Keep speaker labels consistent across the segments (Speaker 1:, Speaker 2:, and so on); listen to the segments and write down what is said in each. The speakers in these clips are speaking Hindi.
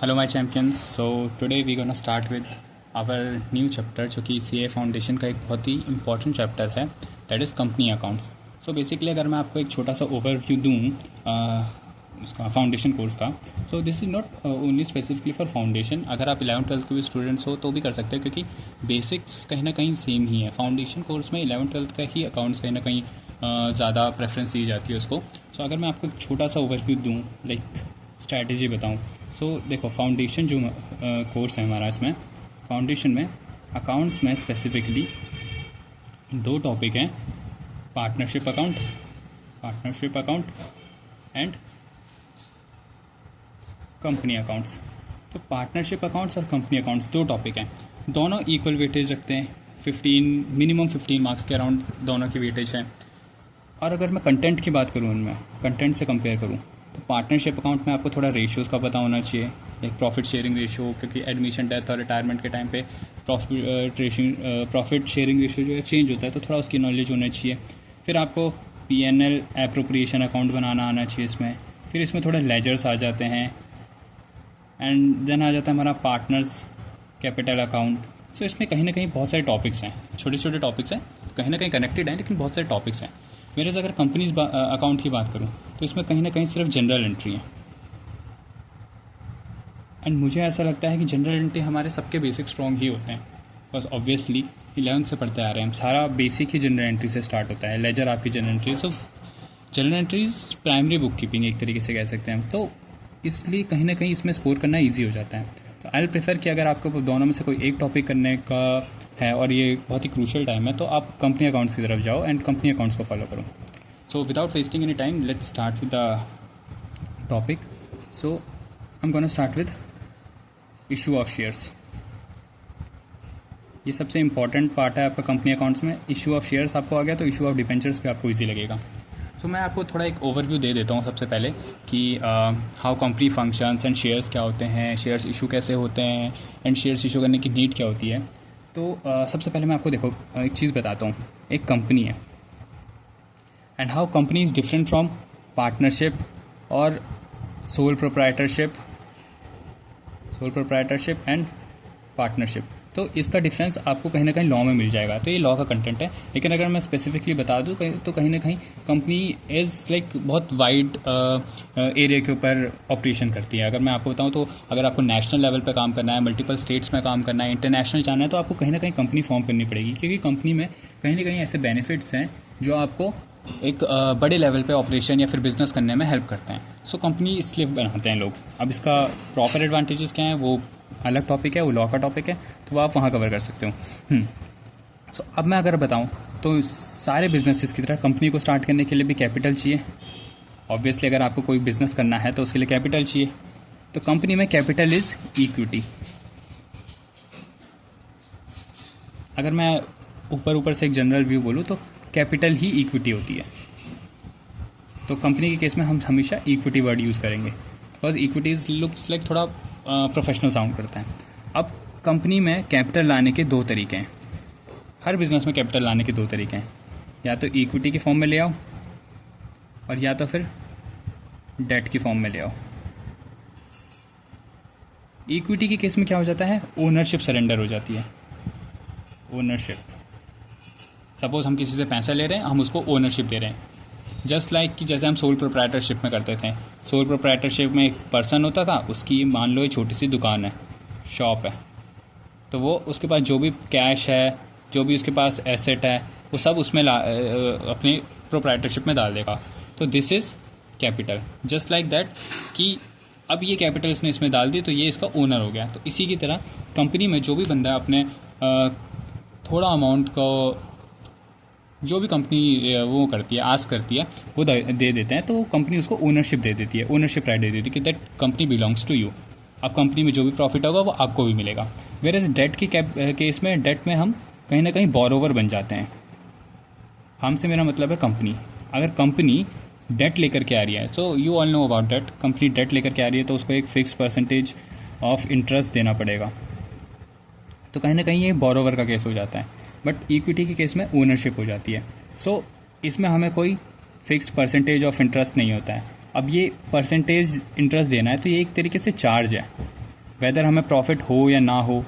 Speaker 1: Hello my champions. So today we gonna start with our new chapter जो कि सीए फाउंडेशन का एक बहुत ही इंपॉर्टेंट चैप्टर है, that is company accounts. So basically अगर मैं आपको एक छोटा सा ओवरव्यू दूँ उसका फाउंडेशन कोर्स का, so this is not only specifically for foundation. अगर आप 11th-12th के भी स्टूडेंट्स हो तो भी कर सकते हैं, क्योंकि बेसिक्स कहीं ना कहीं सेम ही है। फाउंडेशन कोर्स में 11th-12th का ही अकाउंट्स कहीं ना कहीं ज़्यादा प्रेफरेंस दी जाती है उसको। सो अगर मैं आपको एक छोटा सा ओवरव्यू दूँ, लाइक स्ट्रैटेजी बताऊँ, सो देखो फाउंडेशन जो कोर्स है हमारा, इसमें फाउंडेशन में अकाउंट्स में स्पेसिफिकली दो टॉपिक हैं, partnership account and company accounts. तो पार्टनरशिप अकाउंट्स और कंपनी अकाउंट्स दो टॉपिक हैं, दोनों इक्वल वेटेज रखते हैं। 15 मार्क्स के अराउंड दोनों की वेटेज है। और अगर मैं कंटेंट की बात करूँ, उनमें कंटेंट से कंपेयर करूँ, तो पार्टनरशिप अकाउंट में आपको थोड़ा रेशियोज़ का पता होना चाहिए, लाइक प्रॉफिट शेयरिंग रेशियो, क्योंकि एडमिशन, डेथ और रिटायरमेंट के टाइम पे प्रॉफिट शेयरिंग रेशियो जो है चेंज होता है, तो थोड़ा उसकी नॉलेज होना चाहिए। फिर आपको पीएनएल एप्रोप्रिएशन अकाउंट बनाना आना चाहिए इसमें। फिर इसमें थोड़े लेजर्स आ जाते हैं, एंड देन आ जाता है हमारा पार्टनर्स कैपिटल अकाउंट। सो इसमें कहीं ना कहीं बहुत सारे टॉपिक्स हैं, छोटे छोटे टॉपिक्स हैं, कहीं ना कहीं कनेक्टेड हैं, लेकिन बहुत सारे टॉपिक्स हैं। मेरे से अगर कंपनीज अकाउंट की बात करूं, तो इसमें कहीं ना कहीं सिर्फ जनरल एंट्री है। एंड मुझे ऐसा लगता है कि जनरल एंट्री हमारे सबके बेसिक स्ट्रॉन्ग ही होते हैं, बस ऑब्वियसली 11th से पढ़ते आ रहे हैं हम, सारा बेसिक ही जनरल एंट्री से स्टार्ट होता है। लेजर आपकी जनरल एंट्री, सो general entries primary book keeping एक तरीके से कह सकते हैं हम, तो इसलिए कहीं ना कहीं इसमें स्कोर करना ईजी हो जाता है। तो आई विल प्रेफर कि अगर आपको दोनों में से कोई एक टॉपिक करने का है और ये बहुत ही क्रूशियल टाइम है, तो आप कंपनी अकाउंट्स की तरफ जाओ एंड कंपनी अकाउंट्स को फॉलो करो। So without wasting any time, let's start with the topic. So I am gonna start with issue of shares. ये सबसे इंपॉर्टेंट पार्ट है आपका कंपनी अकाउंट्स में। इशू ऑफ शेयर्स आपको आ गया तो इशू ऑफ डिबेंचर्स भी आपको ईजी लगेगा। तो मैं आपको थोड़ा एक ओवरव्यू दे देता हूँ सबसे पहले कि how company functions and shares क्या होते हैं, शेयर्स इशू कैसे होते हैं, एंड शेयर्स इशू करने की नीड क्या होती है। तो सबसे पहले मैं आपको देखो एक चीज़ बताता हूँ। एक कंपनी है and how company is different from partnership और सोल प्रोप्राइटरशिप एंड पार्टनरशिप। तो इसका डिफरेंस आपको कहीं ना कहीं लॉ में मिल जाएगा, तो ये लॉ का कंटेंट है। लेकिन अगर मैं स्पेसिफिकली बता दूँ तो कहीं ना कहीं कंपनी इज़ लाइक बहुत वाइड एरिया के ऊपर ऑपरेशन करती है। अगर मैं आपको बताऊँ तो अगर आपको नेशनल लेवल पे काम करना है, मल्टीपल स्टेट्स में काम करना है, इंटरनेशनल जाना है, तो आपको कहीं ना कहीं कंपनी फॉर्म करनी पड़ेगी, क्योंकि कंपनी में कहीं ना कहीं ऐसे बेनिफिट्स हैं जो आपको एक बड़े लेवल पे ऑपरेशन या फिर बिज़नेस करने में हेल्प करते हैं। सो कंपनी इसलिए बनाते हैं लोग। अब इसका प्रॉपर एडवांटेजेस क्या हैं वो अलग टॉपिक है, वो लॉ का टॉपिक है, तो आप वहाँ कवर कर सकते हो। सो अब मैं अगर बताऊँ तो सारे बिजनेसेस की तरह कंपनी को स्टार्ट करने के लिए भी कैपिटल चाहिए। ऑब्वियसली अगर आपको कोई बिज़नेस करना है तो उसके लिए कैपिटल चाहिए। तो कंपनी में कैपिटल इज़ इक्विटी। अगर मैं ऊपर से एक जनरल व्यू बोलूँ तो कैपिटल ही इक्विटी होती है। तो कंपनी के केस में हम हमेशा इक्विटी वर्ड यूज़ करेंगे, बिकॉज इक्विटीज लुक्स लाइक थोड़ा प्रोफेशनल साउंड करता है। अब कंपनी में कैपिटल लाने के दो तरीके हैं। हर बिज़नेस में कैपिटल लाने के दो तरीके हैं, या तो इक्विटी के फॉर्म में ले आओ और या तो फिर डेट की फॉर्म में ले आओ। इक्विटी के केस में क्या हो जाता है, ओनरशिप सरेंडर हो जाती है। ओनरशिप, सपोज हम किसी से पैसा ले रहे हैं, हम उसको ओनरशिप दे रहे हैं। जस्ट लाइक कि जैसे हम सोल प्रोप्राइटरशिप में करते थे। सोल प्रोप्राइटरशिप में एक पर्सन होता था, उसकी मान लो एक छोटी सी दुकान है, शॉप है, तो वो उसके पास जो भी कैश है, जो भी उसके पास एसेट है, वो सब उसमें अपनी प्रोप्राइटरशिप में डाल देगा। तो this is capital. Just like that कि अब ये कैपिटल इसने इसमें डाल दी तो ये इसका ओनर हो गया। तो इसी की तरह कंपनी में जो भी बंदा अपने थोड़ा अमाउंट को, जो भी कंपनी वो करती है, आस्क करती है, वो दे देते हैं, तो कंपनी उसको ओनरशिप दे देती है, ओनरशिप राइट दे देती है कि that company belongs to you. अब कंपनी में जो भी प्रॉफिट होगा वो आपको भी मिलेगा। वेयर एज डेट की केस में, डेट में हम कहीं ना कहीं बोरोवर बन जाते हैं। हमसे मेरा मतलब है कंपनी। अगर कंपनी डेट लेकर के आ रही है, so you all know about debt, company debt लेकर के आ रही है तो उसको एक फिक्स परसेंटेज ऑफ इंटरेस्ट देना पड़ेगा। तो कहीं ना कहीं ये बोरोवर का केस हो जाता है। बट इक्विटी के केस में ओनरशिप हो जाती है। सो इसमें हमें कोई फिक्स्ड परसेंटेज ऑफ इंटरेस्ट नहीं होता है। अब ये परसेंटेज इंटरेस्ट देना है तो ये एक तरीके से चार्ज है। वेदर हमें प्रॉफिट हो या ना हो,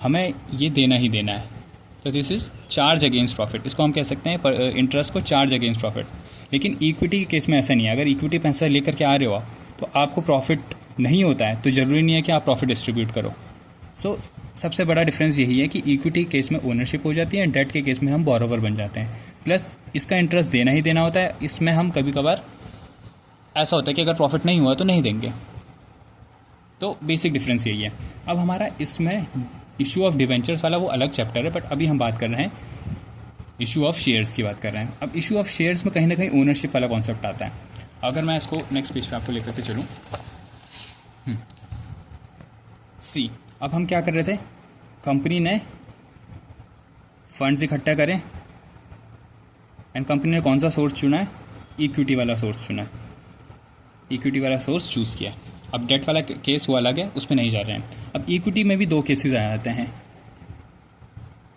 Speaker 1: हमें ये देना ही देना है। तो this is charge against profit, इसको हम कह सकते हैं इंटरेस्ट को चार्ज अगेंस्ट प्रॉफिट। लेकिन इक्विटी के केस में ऐसा नहीं है। अगर इक्विटी पैसा लेकर के आ रहे हो तो आपको प्रॉफिट नहीं होता है तो ज़रूरी नहीं है कि आप प्रॉफिट डिस्ट्रीब्यूट करो। सो सबसे बड़ा डिफरेंस यही है कि इक्विटी के केस में ओनरशिप हो जाती है, डेट के केस में हम बोरोवर बन जाते हैं। प्लस इसका इंटरेस्ट देना ही देना होता है। इसमें हम कभी कभार ऐसा होता है कि अगर प्रॉफिट नहीं हुआ तो नहीं देंगे। तो बेसिक डिफरेंस यही है। अब हमारा इसमें इशू ऑफ डिवेंचर्स वाला वो अलग चैप्टर है, बट अभी हम बात कर रहे हैं इशू ऑफ शेयर्स की बात कर रहे हैं। अब इशू ऑफ शेयर्स में कहीं ना कहीं ओनरशिप वाला कॉन्सेप्ट आता है। अगर मैं इसको नेक्स्ट पेज पे आपको लेकर के चलूँ, सी अब हम क्या कर रहे थे, कंपनी ने फंड्स इकट्ठा करें एंड कंपनी ने कौन सा सोर्स चुना है, इक्विटी वाला सोर्स चुना है, इक्विटी वाला सोर्स चूज़ किया। अब डेट वाला केस वो अलग है, उस पर नहीं जा रहे हैं। अब इक्विटी में भी दो केसेस आ जाते हैं,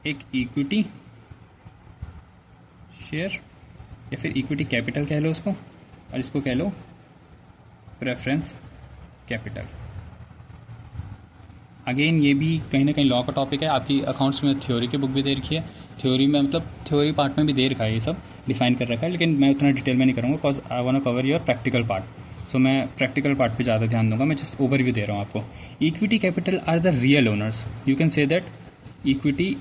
Speaker 1: एक इक्विटी शेयर या फिर इक्विटी कैपिटल कह लो उसको, और इसको कह लो प्रेफरेंस कैपिटल। अगेन ये भी कहीं ना कहीं लॉ का टॉपिक है। आपकी अकाउंट्स में थ्योरी की बुक भी दे रखी है, थ्योरी में मतलब थ्योरी पार्ट में भी दे रखा है, ये सब डिफाइन कर रखा है। लेकिन मैं उतना डिटेल में नहीं करूँगा because I want to cover your practical part. So मैं प्रैक्टिकल पार्ट पे ज़्यादा ध्यान दूंगा। मैं जस्ट ओवरव्यू दे रहा हूँ आपको। Equity capital R the real owners, you can say that equity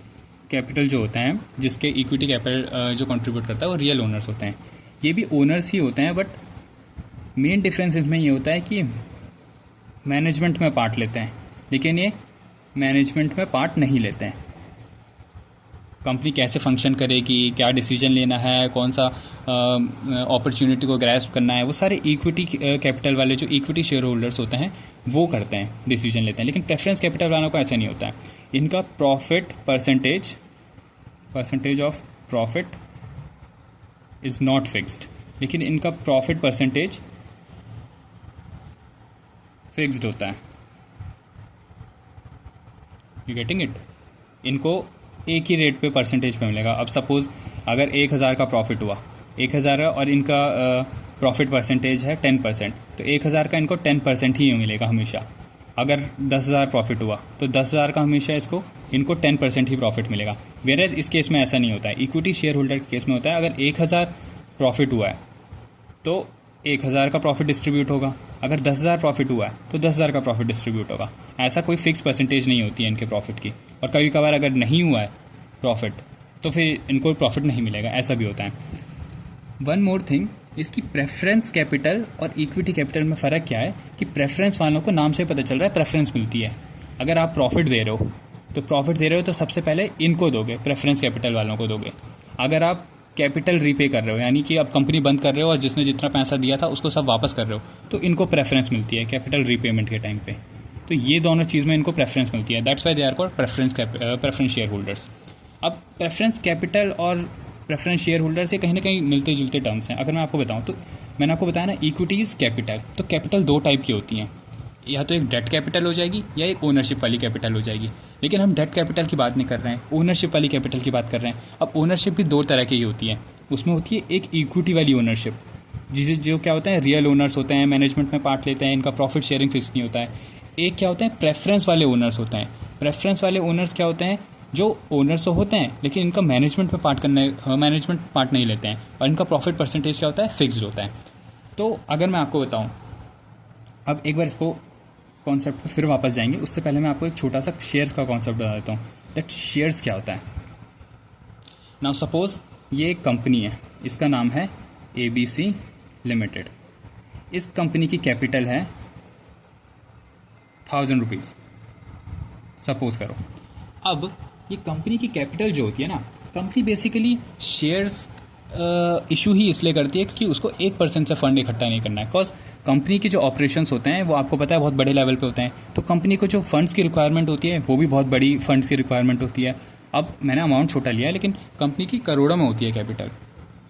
Speaker 1: capital जो होता है, जिसके इक्विटी कैपिटल जो कंट्रीब्यूट करता है वो रियल ओनर्स होते हैं। ये भी ओनर्स ही होते हैं, बट मेन डिफरेंस इसमें ये होता है कि मैनेजमेंट में पार्ट लेते हैं, लेकिन ये मैनेजमेंट में पार्ट नहीं लेते हैं। कंपनी कैसे फंक्शन करेगी, क्या डिसीजन लेना है, कौन सा अपॉर्चुनिटी को ग्रैस्प करना है, वो सारे इक्विटी कैपिटल वाले जो इक्विटी शेयर होल्डर्स होते हैं वो करते हैं, डिसीजन लेते हैं। लेकिन प्रेफरेंस कैपिटल वालों का ऐसा नहीं होता है। इनका profit percentage of profit is not fixed, लेकिन इनका प्रॉफिट परसेंटेज फिक्स्ड होता है। You getting it? इनको एक ही रेट पे परसेंटेज पे मिलेगा। अब सपोज़ अगर 1000 का प्रॉफिट हुआ, 1000 है और इनका प्रॉफिट परसेंटेज है 10%, तो 1000 का इनको 10% ही मिलेगा हमेशा। अगर 10,000 प्रॉफिट हुआ तो 10,000 का हमेशा इनको 10% ही प्रॉफिट मिलेगा। वेरेज इस केस में ऐसा नहीं होता है। इक्विटी शेयर होल्डर के केस में होता है, अगर 1000 प्रॉफिट हुआ है तो 1000 का प्रॉफिट डिस्ट्रीब्यूट होगा, अगर 10,000 प्रॉफिट हुआ है तो 10,000 का प्रॉफिट डिस्ट्रीब्यूट होगा। ऐसा कोई फिक्स परसेंटेज नहीं होती है इनके प्रॉफिट की। और कभी कभार अगर नहीं हुआ है प्रॉफिट तो फिर इनको प्रॉफिट नहीं मिलेगा, ऐसा भी होता है। वन मोर थिंग, इसकी प्रेफरेंस कैपिटल और इक्विटी कैपिटल में फ़र्क क्या है कि प्रेफरेंस वालों को नाम से पता चल रहा है प्रेफरेंस मिलती है। अगर आप प्रॉफिट दे रहे हो तो सबसे पहले इनको दोगे, प्रेफरेंस कैपिटल वालों को दोगे। अगर आप कैपिटल रीपे कर रहे हो, यानी कि आप कंपनी बंद कर रहे हो और जिसने जितना पैसा दिया था उसको सब वापस कर रहे हो, तो इनको प्रेफरेंस मिलती है कैपिटल रीपेमेंट के टाइम पे। तो ये दोनों चीज़ में इनको प्रेफरेंस मिलती है। That's why they are called preference share holders. अब प्रेफरेंस कैपिटल और प्रेफरेंस शेयर होल्डर से कहीं ना कहीं मिलते जुलते टर्म्स हैं। अगर मैं आपको बताऊं तो मैंने आपको बताया ना इक्विटीज़ कैपिटल, तो कैपिटल दो टाइप की होती हैं, या तो एक डेट कैपिटल हो जाएगी या एक ओनरशिप वाली कैपिटल हो जाएगी। लेकिन हम डेट कैपिटल की बात नहीं कर रहे हैं, ओनरशिप वाली कैपिटल की बात कर रहे हैं। अब ओनरशिप भी दो तरह की होती है। उसमें होती है एक इक्विटी वाली ओनरशिप, जो क्या होता है रियल ओनर्स होते हैं, मैनेजमेंट में पार्ट लेते हैं, इनका प्रॉफिट शेयरिंग फिक्स नहीं होता है। एक क्या होता है प्रेफरेंस वाले ओनर्स होते हैं। प्रेफरेंस वाले ओनर्स क्या होते हैं, जो ओनर्स तो होते हैं लेकिन इनका मैनेजमेंट में मैनेजमेंट पार्ट नहीं लेते हैं, और इनका प्रॉफिट परसेंटेज क्या होता है, फिक्स्ड होता है। तो अगर मैं आपको बताऊं, अब एक बार इसको कॉन्सेप्ट पर फिर वापस जाएंगे, उससे पहले मैं आपको एक छोटा सा शेयर्स का कॉन्सेप्ट बता देता हूँ, दैट शेयर्स क्या होता है। नाउ सपोज ये एक कंपनी है, इसका नाम है ABC लिमिटेड। इस कंपनी की कैपिटल है 1000 रुपीज़ सपोज करो। अब ये कंपनी की कैपिटल जो होती है ना, कंपनी बेसिकली शेयर्स इशू ही इसलिए करती है क्योंकि उसको 1% से फंड इकट्ठा नहीं करना है। बिकॉज कंपनी के जो ऑपरेशंस होते हैं वो आपको पता है बहुत बड़े लेवल पे होते हैं, तो कंपनी को जो फंड्स की रिक्वायरमेंट होती है वो भी बहुत बड़ी फंड्स की रिक्वायरमेंट होती है। अब मैंने अमाउंट छोटा लिया है लेकिन कंपनी की करोड़ों में होती है कैपिटल।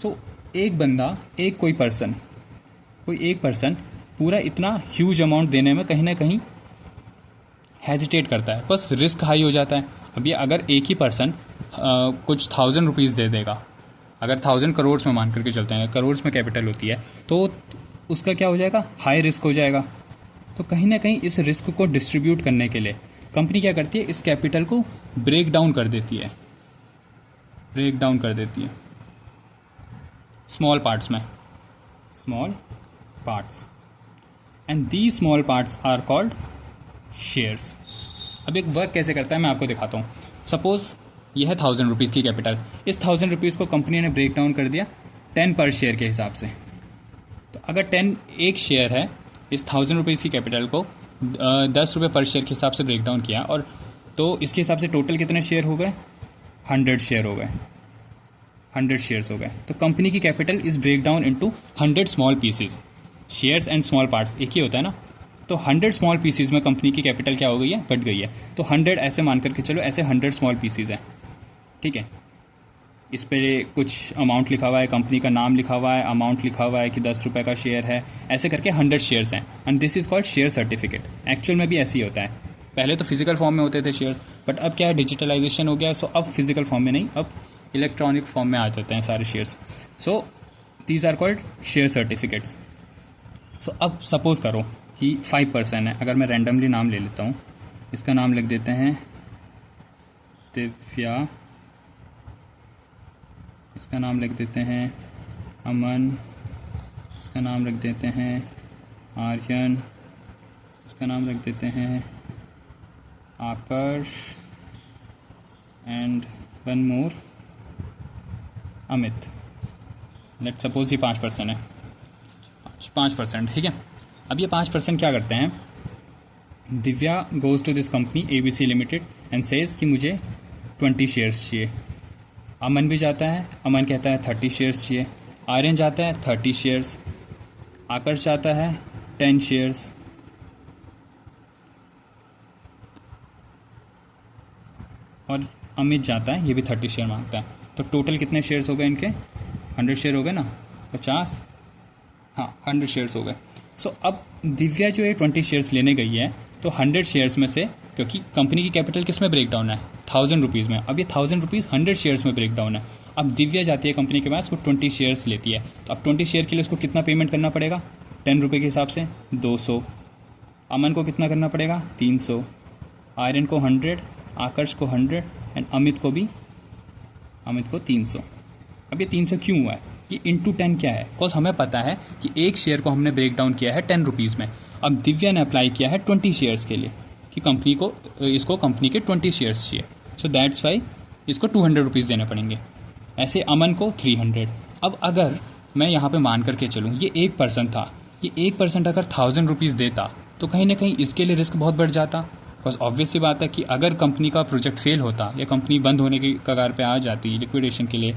Speaker 1: सो एक बंदा, कोई एक पर्सन पूरा इतना ह्यूज अमाउंट देने में कहीं ना कहीं हेजिटेट करता है, बस रिस्क हाई हो जाता है। अब ये अगर एक ही पर्सन कुछ 1000 रुपीज़ दे देगा, अगर 1000 करोड़ में मान करके चलते हैं, करोड़ में कैपिटल होती है, तो उसका क्या हो जाएगा, हाई रिस्क हो जाएगा। तो कहीं ना कहीं इस रिस्क को डिस्ट्रीब्यूट करने के लिए कंपनी क्या करती है, इस कैपिटल को ब्रेक डाउन कर देती है, स्मॉल पार्ट्स में, small parts, and the small parts are called shares. अब एक वर्क कैसे करता है मैं आपको दिखाता हूँ। सपोज यह है 1000 रुपीज़ की कैपिटल, इस 1000 रुपीज़ को कंपनी ने ब्रेक डाउन कर दिया 10 पर शेयर के हिसाब से। तो अगर 10 एक शेयर है, इस 1000 रुपीज़ की कैपिटल को 10 रुपये पर शेयर के हिसाब से ब्रेक डाउन किया, और तो इसके हिसाब से टोटल कितने शेयर हो गए, 100 शेयर हो गए, 100 शेयर्स हो गए। तो कंपनी की capital is break down into 100 small pieces, shares and small parts एक ही होता है ना। तो 100 स्मॉल पीसीज में कंपनी की कैपिटल क्या हो गई है, बढ़ गई है। तो 100 ऐसे मान करके चलो, ऐसे 100 स्मॉल पीसीज हैं, ठीक है। इस पे कुछ अमाउंट लिखा हुआ है, कंपनी का नाम लिखा हुआ है, अमाउंट लिखा हुआ है कि 10 रुपये का शेयर है, ऐसे करके 100 शेयर्स हैं, and this is called share certificate. Actual में भी ऐसे ही होता है, पहले तो फिजिकल फॉर्म में होते थे शेयर्स, बट अब क्या है, डिजिटलाइजेशन हो गया, सो अब फिजिकल फॉर्म में नहीं, अब इलेक्ट्रॉनिक फॉर्म में आ जाते हैं सारे shares. So these are called share certificates. So अब सपोज़ करो कि 5% है, अगर मैं रैंडमली नाम ले लेता हूँ, इसका नाम लिख देते हैं दिव्या, इसका नाम लिख देते हैं अमन, इसका नाम लिख देते हैं आर्यन, इसका नाम लिख देते हैं Aakarsh, and one more Amit. Let's suppose ये 5% है, 5%, ठीक है। अब ये 5% क्या करते हैं, Divya goes to this company ABC limited and says कि मुझे 20 शेयर्स चाहिए। अमन भी जाता है, अमन कहता है 30 शेयर्स चाहिए। आर्यन जाता है 30 शेयर्स, आकर्ष जाता है 10 शेयर्स, और अमित जाता है, ये भी 30 शेयर मांगता है। तो टोटल कितने शेयर्स हो गए इनके, 100 शेयर हो गए ना, 50, हाँ 100 शेयर्स हो गए। सो अब दिव्या जो है 20 शेयर्स लेने गई है, तो 100 शेयर्स में से, क्योंकि कंपनी की कैपिटल किस में ब्रेक डाउन है, 1000 रुपीज़ में, अब ये 1000 रुपीज़ 100 शेयर्स में ब्रेक डाउन है। अब दिव्या जाती है कंपनी के पास, वो 20 शेयर्स लेती है, तो अब 20 शेयर के लिए उसको कितना पेमेंट करना पड़ेगा, 10 रुपये के हिसाब से 200। अमन को कितना करना पड़ेगा, 300, आर्यन को 100, आकर्ष को 100, एंड अमित को 300। अब ये 300 क्यों हुआ है, ये इंटू 10 क्या है, बिकॉज हमें पता है कि एक शेयर को हमने ब्रेक डाउन किया है 10 रुपीज़ में। अब दिव्या ने अप्लाई किया है 20 शेयर्स के लिए कि कंपनी को, इसको कंपनी के 20 शेयर्स चाहिए, सो दैट्स वाई इसको 200 रुपीज़ देने पड़ेंगे। ऐसे अमन को 300। अब अगर मैं यहाँ पे मान करके चलूँ, ये 1% था, ये 1% अगर 1000 रुपीज़ देता तो कहीं ना कहीं इसके लिए रिस्क बहुत बढ़ जाता। बिकॉज ऑब्वियस सी बात है कि अगर कंपनी का प्रोजेक्ट फेल होता या कंपनी बंद होने की कगार पे आ जाती लिक्विडेशन के लिए,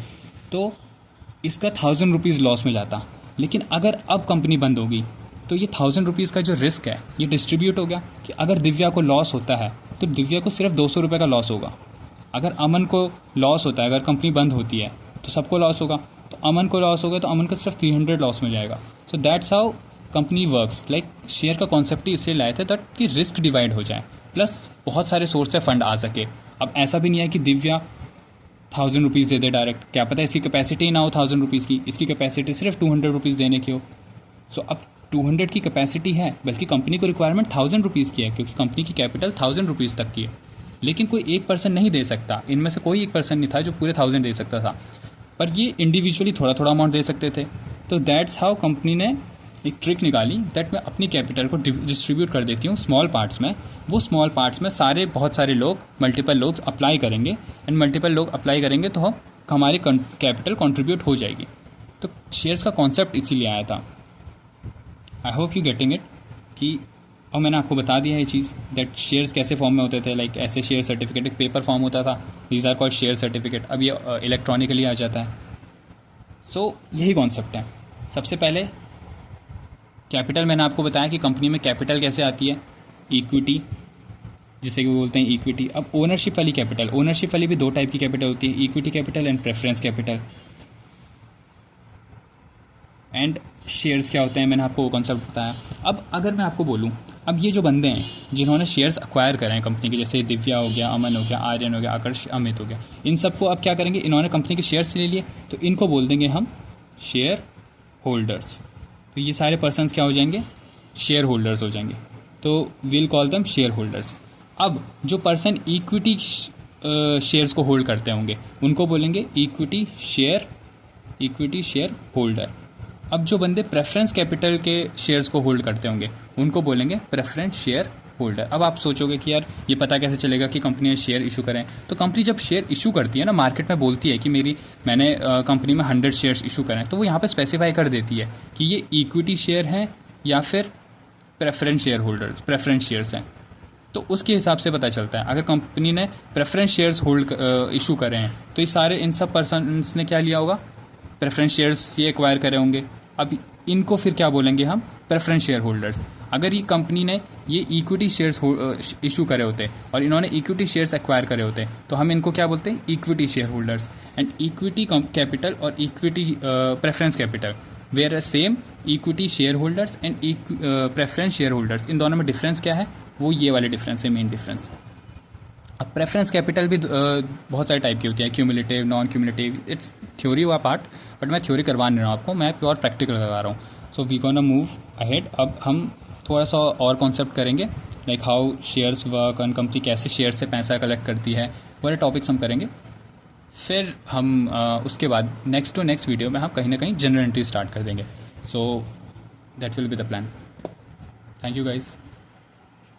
Speaker 1: तो इसका 1000 रुपीज़ लॉस में जाता। लेकिन अगर अब कंपनी बंद होगी तो ये 1000 रुपीज़ का जो रिस्क है ये डिस्ट्रीब्यूट हो गया, कि अगर दिव्या को लॉस होता है तो दिव्या को सिर्फ 200 रुपये का लॉस होगा। अगर अमन को लॉस होता है, अगर कंपनी बंद होती है तो सबको लॉस होगा, तो अमन को लॉस होगा तो अमन को सिर्फ 300 लॉस में जाएगा। So that's how company works. Like share का कॉन्सेप्ट ही इसलिए लाए थे ताकि कि रिस्क डिवाइड हो जाए, प्लस बहुत सारे सोर्स से फंड आ सके। अब ऐसा भी नहीं है कि दिव्या 1000 रुपीज़ दे दे डायरेक्ट, क्या पता इसकी कैपेसिटी ना हो 1000 रुपीज़ की, इसकी कैपेसिटी सिर्फ 200 रुपीज़ देने की हो। सो अब 200 की कैपेसिटी है, बल्कि कंपनी को रिक्वायरमेंट 1000 रुपीज़ की है, क्योंकि कंपनी की कैपिटल 1000 रुपीज़ तक की है। लेकिन कोई एक पर्सन नहीं दे सकता, इनमें से कोई एक पर्सन नहीं था जो पूरे 1000 दे सकता था, पर ये इंडिविजुअली थोड़ा थोड़ा अमाउंट दे सकते थे। तो दैट्स हाउ कंपनी ने एक ट्रिक निकाली दैट मैं अपनी कैपिटल को डिस्ट्रीब्यूट कर देती हूँ स्मॉल पार्ट्स में। वो स्मॉल पार्ट्स में बहुत सारे लोग, मल्टीपल लोग अप्लाई करेंगे, एंड मल्टीपल लोग अप्लाई करेंगे तो हमारी कैपिटल कंट्रीब्यूट हो जाएगी। तो शेयर्स का कॉन्सेप्ट इसीलिए आया था। I hope you getting it. कि और मैंने आपको बता दिया है ये चीज़ दैट शेयर्स कैसे फॉर्म में होते थे। लाइक ऐसे शेयर सर्टिफिकेट एक पेपर फॉर्म होता था, these are called share certificate. अब ये इलेक्ट्रॉनिकली आ जाता है। सो यही कॉन्सेप्ट है। सबसे पहले कैपिटल मैंने आपको बताया कि कंपनी में कैपिटल कैसे आती है, इक्विटी जिसे कि बोलते हैं इक्विटी। अब ओनरशिप वाली कैपिटल, ओनरशिप वाली भी दो टाइप की कैपिटल होती है, equity capital and preference capital. And shares क्या होते हैं मैंने आपको वो कॉन्सेप्ट बताया। अब अगर मैं आपको बोलूँ, अब ये जो बंदे हैं जिन्होंने शेयर्स अक्वायर करे हैं कंपनी के, जैसे दिव्या हो गया, अमन हो गया, आर्यन हो गया, आकर्ष, अमित हो गया, इन सबको अब क्या करेंगे, इन्होंने कंपनी के शेयर्स ले लिए तो इनको बोल देंगे हम शेयर होल्डर्स। तो ये सारे पर्सन्स क्या हो जाएंगे, शेयर होल्डर्स हो जाएंगे। तो we'll call them shareholders. अब जो पर्सन इक्विटी शेयर्स को होल्ड करते होंगे उनको बोलेंगे इक्विटी शेयर होल्डर। अब जो बंदे प्रेफरेंस कैपिटल के शेयर्स को होल्ड करते होंगे उनको बोलेंगे प्रेफरेंस शेयर होल्डर। अब आप सोचोगे कि यार ये पता कैसे चलेगा कि कंपनी ने शेयर इशू करें? तो कंपनी जब शेयर इशू करती है ना, मार्केट में बोलती है कि मैंने कंपनी में 100 शेयर्स इशू करें, तो वो यहाँ पे स्पेसिफाई कर देती है कि ये इक्विटी शेयर हैं या फिर प्रेफरेंस शेयर्स हैं। तो उसके हिसाब से पता चलता है। अगर कंपनी ने प्रेफरेंस शेयर्स होल्ड इशू करे हैं तो इन सब पर्सन्स ने क्या लिया होगा? प्रेफरेंस शेयर्स ये एक्वायर करे होंगे। अब इनको फिर क्या बोलेंगे हम? Preference share holders. अगर ये कंपनी ने ये इक्विटी शेयर्स इशू करे होते और इन्होंने इक्विटी शेयर्स एक्वायर करे होते तो हम इनको क्या बोलते हैं? Equity share holders. And equity capital और equity preference capital were same equity share holders and preference share holders. इन दोनों में डिफरेंस क्या है? वो ये वाले डिफरेंस है, मेन डिफरेंस। अब प्रेफरेंस कैपिटल भी बहुत सारे टाइप की होती है, cumulative, non cumulative. It's theory हुआ पार्ट, बट मैं थ्योरी करवा नहीं रहा हूँ आपको, मैं प्योर प्रैक्टिकल करवा रहा हूँ। So we gonna move ahead. अब हम थोड़ा सा और कॉन्सेप्ट करेंगे, लाइक हाउ शेयर्स वर्क, और कंपनी कैसे शेयर से पैसा कलेक्ट करती है, वाले टॉपिक्स हम करेंगे। फिर हम उसके बाद नेक्स्ट वीडियो में हम कहीं ना कहीं जनरल एंट्री स्टार्ट कर देंगे। So that will be the plan. Thank you guys.